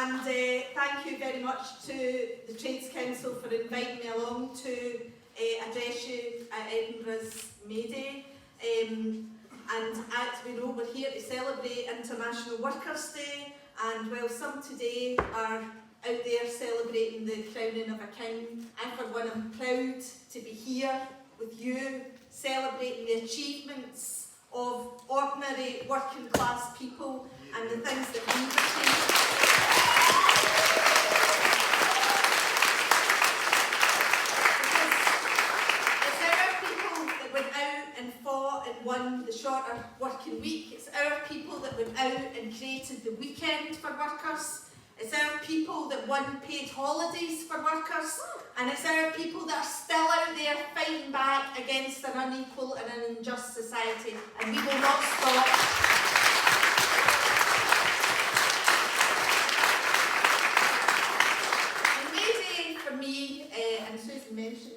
and thank you very much to the Trades Council for inviting me along to address you at Edinburgh's May Day. And as we know, we're here to celebrate International Workers' Day, and while some today are out there celebrating the crowning of a king, I for one am proud to be here with you, celebrating the achievements of ordinary working class people and the things that we've achieved. It's our people that went out and fought and won the shorter working week. It's our people that went out and created the weekend for workers. It's our people that won paid holidays for workers. And it's our people that are still out there fighting back against an unequal and an unjust society. And we will not stop. And May Day for me, and Susan mentioned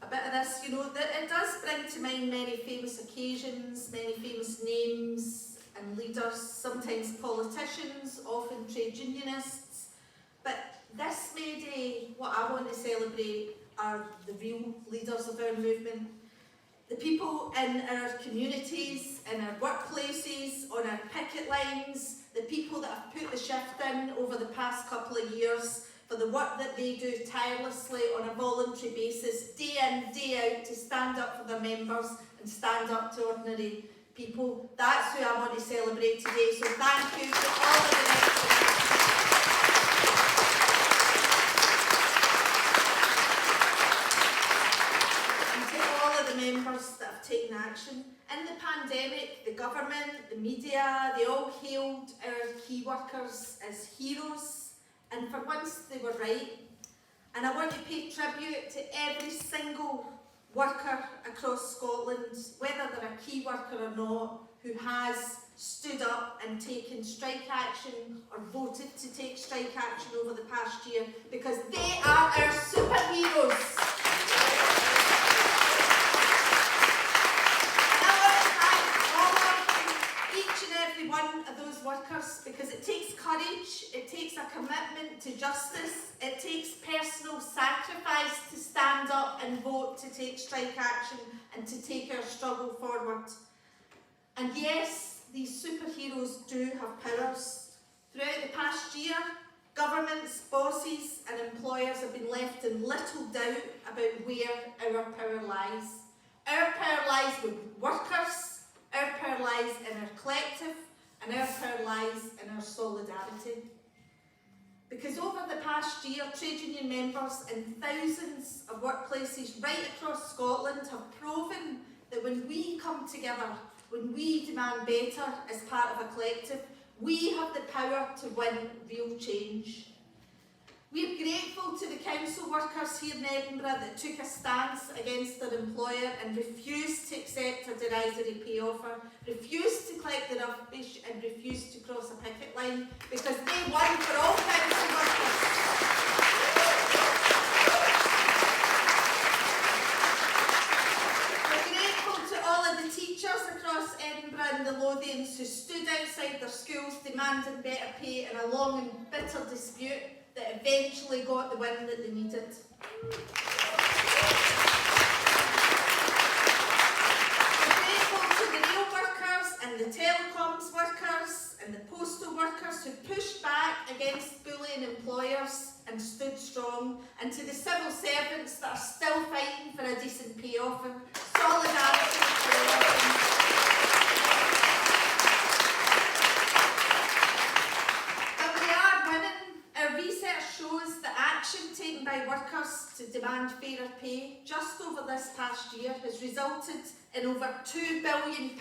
a bit of this, you know, that it does bring to mind many famous occasions, many famous names and leaders, sometimes politicians, often trade unionists. But this May Day, what I want to celebrate are the real leaders of our movement. The people in our communities, in our workplaces, on our picket lines, the people that have put the shift in over the past couple of years for the work that they do tirelessly on a voluntary basis, day in, day out, to stand up for their members and stand up to ordinary people. That's who I want to celebrate today. So thank you to all of the members that have taken action. In the pandemic, the government, the media, they all hailed our key workers as heroes, and for once they were right. And I want to pay tribute to every single worker across Scotland, whether they're a key worker or not, who has stood up and taken strike action or voted to take strike action over the past year, because they are our superheroes. One of those workers, because it takes courage, it takes a commitment to justice, it takes personal sacrifice to stand up and vote to take strike action and to take our struggle forward. And yes, these superheroes do have powers. Throughout the past year, governments, bosses and employers have been left in little doubt about where our power lies. Our power lies with workers, our power lies in our collective, and our power lies in our solidarity. Because over the past year, trade union members in thousands of workplaces right across Scotland have proven that when we come together, when we demand better as part of a collective, we have the power to win real change. We are grateful to the council workers here in Edinburgh that took a stance against their employer and refused to accept a derisory pay offer, refused to collect the rubbish and refused to cross a picket line, because they won for all council workers. We're grateful to all of the teachers across Edinburgh and the Lothians who stood outside their schools demanding better pay in a long and bitter dispute that eventually got the win that they needed. We're grateful to the rail workers and the telecoms workers and the postal workers who pushed back against bullying employers and stood strong, and to the civil servants that are still fighting for a decent pay offer. Solidarity for all of them. Shows that action taken by workers to demand fairer pay just over this past year has resulted in over £2 billion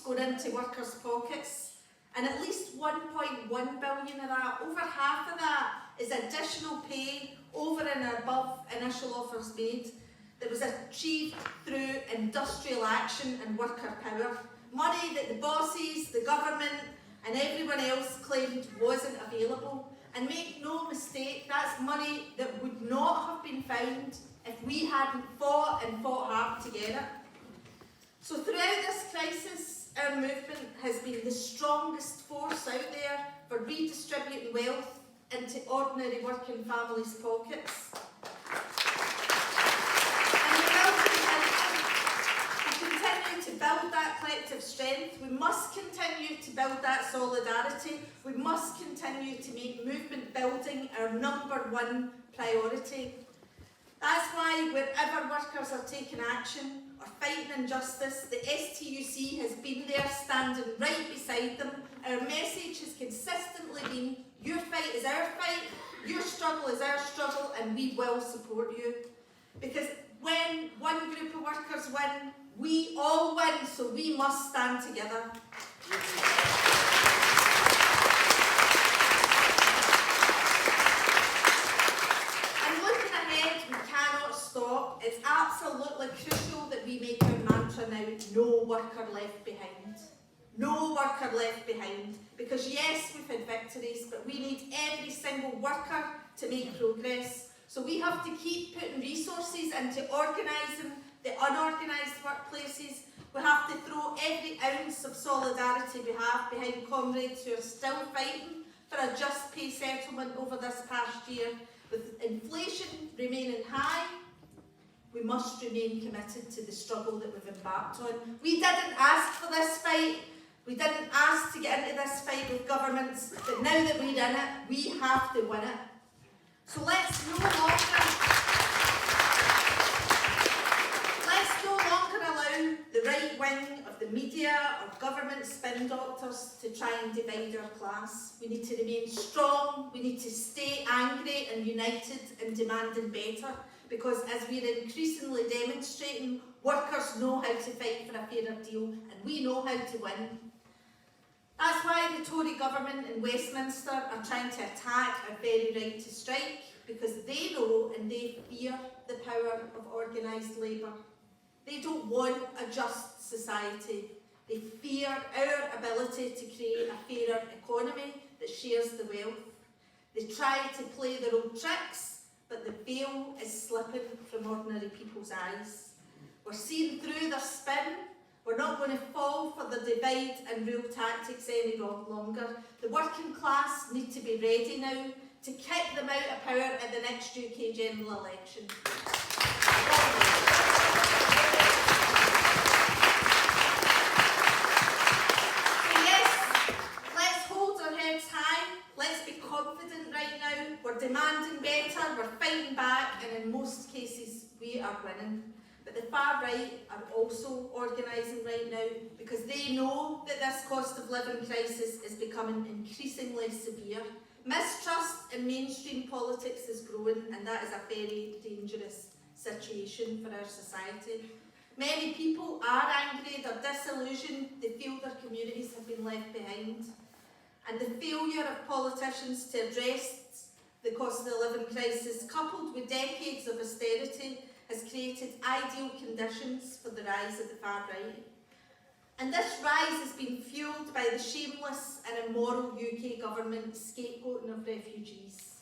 going into workers' pockets, and at least £1.1 billion of that, over half of that, is additional pay over and above initial offers made that was achieved through industrial action and worker power. Money that the bosses, the government and everyone else claimed wasn't available. And make no mistake, that's money that would not have been found if we hadn't fought and fought hard to get it. So throughout this crisis, our movement has been the strongest force out there for redistributing wealth, into ordinary working families' pockets. And we will continue to build that collective strength. We must continue to build that solidarity. We must continue to make movement building our #1 priority. That's why wherever workers are taking action or fighting injustice, the STUC has been there standing right beside them. Our message has consistently been, your fight is our fight, your struggle is our struggle, and we will support you. Because when one group of workers win, we all win, so we must stand together. It's absolutely crucial that we make our mantra now, no worker left behind. No worker left behind. Because yes, we've had victories, but we need every single worker to make progress. So we have to keep putting resources into organising the unorganised workplaces. We have to throw every ounce of solidarity we have behind comrades who are still fighting for a just pay settlement over this past year. With inflation remaining high, we must remain committed to the struggle that we've embarked on. We didn't ask for this fight. We didn't ask to get into this fight with governments, but now that we're in it, we have to win it. So let's no longer allow the right wing of the media or government spin doctors to try and divide our class. We need to remain strong. We need to stay angry and united and demanding better. Because as we're increasingly demonstrating, workers know how to fight for a fairer deal, and we know how to win. That's why the Tory government in Westminster are trying to attack our very right to strike, because they know and they fear the power of organised labour. They don't want a just society. They fear our ability to create a fairer economy that shares the wealth. They try to play their old tricks, but the veil is slipping from ordinary people's eyes. We're seeing through their spin. We're not going to fall for the divide and rule tactics any longer. The working class need to be ready now to kick them out of power at the next UK general election. So yes, let's hold our heads high. Let's be confident right now. We're demanding better, we're fighting back, and in most cases we are winning. But the far right are also organising right now because they know that this cost of living crisis is becoming increasingly severe. Mistrust in mainstream politics is growing, and that is a very dangerous situation for our society. Many people are angry, they're disillusioned, they feel their communities have been left behind. And the failure of politicians to address the cost of the living crisis, coupled with decades of austerity, has created ideal conditions for the rise of the far right. And this rise has been fuelled by the shameless and immoral UK government scapegoating of refugees.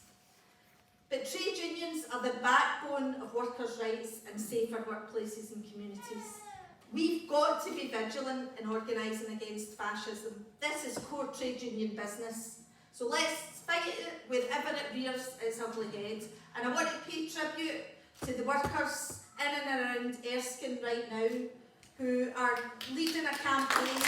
But trade unions are the backbone of workers' rights and safer workplaces and communities. We've got to be vigilant in organising against fascism. This is core trade union business. So let's fight it wherever it rears its ugly head. And I want to pay tribute to the workers in and around Erskine right now who are leading a campaign.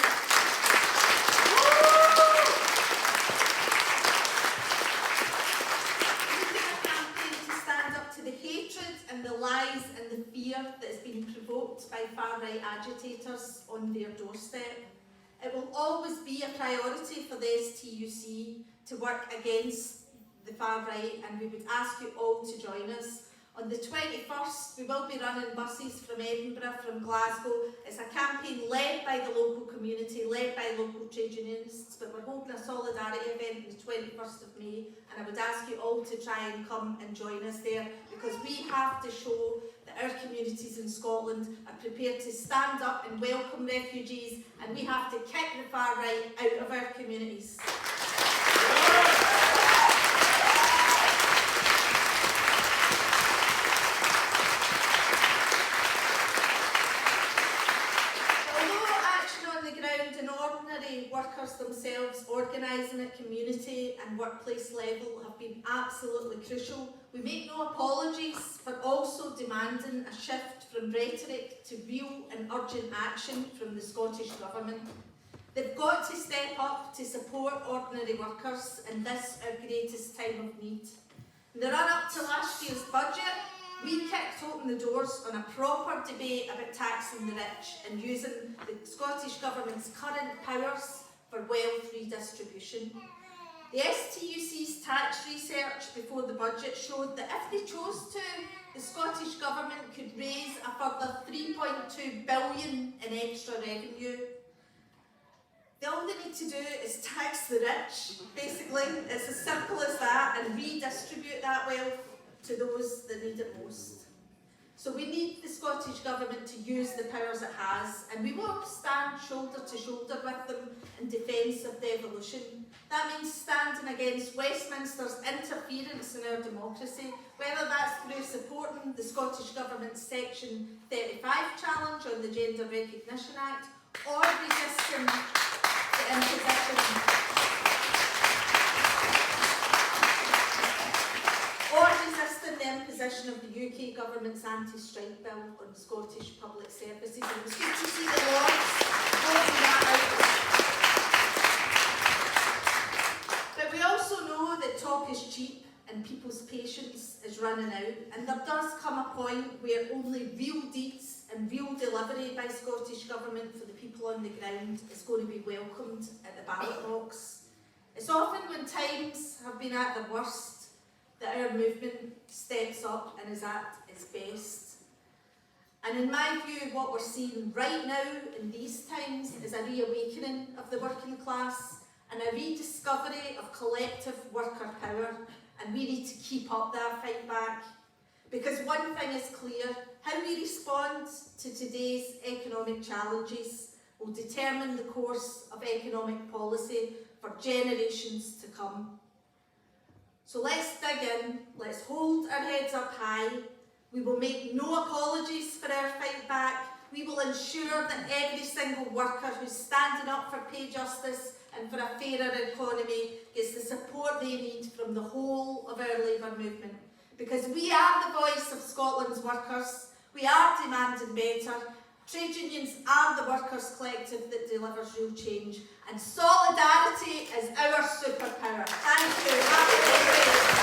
To stand up to the hatred and the lies and the fear that has been provoked by far-right agitators on their doorstep. It will always be a priority for the STUC to work against the far-right, and we would ask you all to join us. On the 21st, we will be running buses from Edinburgh, from Glasgow. It's a campaign led by the local community, led by local trade unionists, but we're holding a solidarity event on the 21st of May, and I would ask you all to try and come and join us there, because we have to show that our communities in Scotland are prepared to stand up and welcome refugees, and we have to kick the far right out of our communities. workers themselves organising at community and workplace level have been absolutely crucial. We make no apologies for also demanding a shift from rhetoric to real and urgent action from the Scottish Government. They've got to step up to support ordinary workers in this, our greatest time of need. In the run-up to last year's budget, we kicked open the doors on a proper debate about taxing the rich and using the Scottish Government's current powers for wealth redistribution. The STUC's tax research before the budget showed that if they chose to, the Scottish Government could raise a further £3.2 billion in extra revenue. All they need to do is tax the rich, basically. It's as simple as that, and redistribute that wealth to those that need it most. So we need the Scottish Government to use the powers it has, and we will stand shoulder to shoulder with them in defence of devolution. That means standing against Westminster's interference in our democracy, whether that's through supporting the Scottish Government's Section 35 challenge on the Gender Recognition Act, or resisting the imposition of the UK Government's anti-strike bill on Scottish public services. It was good to see the Lords voting that out. But we also know that talk is cheap and people's patience is running out, and there does come a point where only real deeds and real delivery by Scottish Government for the people on the ground is going to be welcomed at the ballot box. It's often when times have been at their worst that our movement steps up and is at its best. And in my view, what we're seeing right now in these times is a reawakening of the working class and a rediscovery of collective worker power, and we need to keep up that fight back. Because one thing is clear, how we respond to today's economic challenges will determine the course of economic policy for generations to come. So let's dig in, let's hold our heads up high. We will make no apologies for our fight back. We will ensure that every single worker who's standing up for pay justice and for a fairer economy gets the support they need from the whole of our labour movement. Because we are the voice of Scotland's workers, we are demanding better. Trade unions are the workers' collective that delivers real change, and solidarity is our superpower. Thank you. Happy birthday.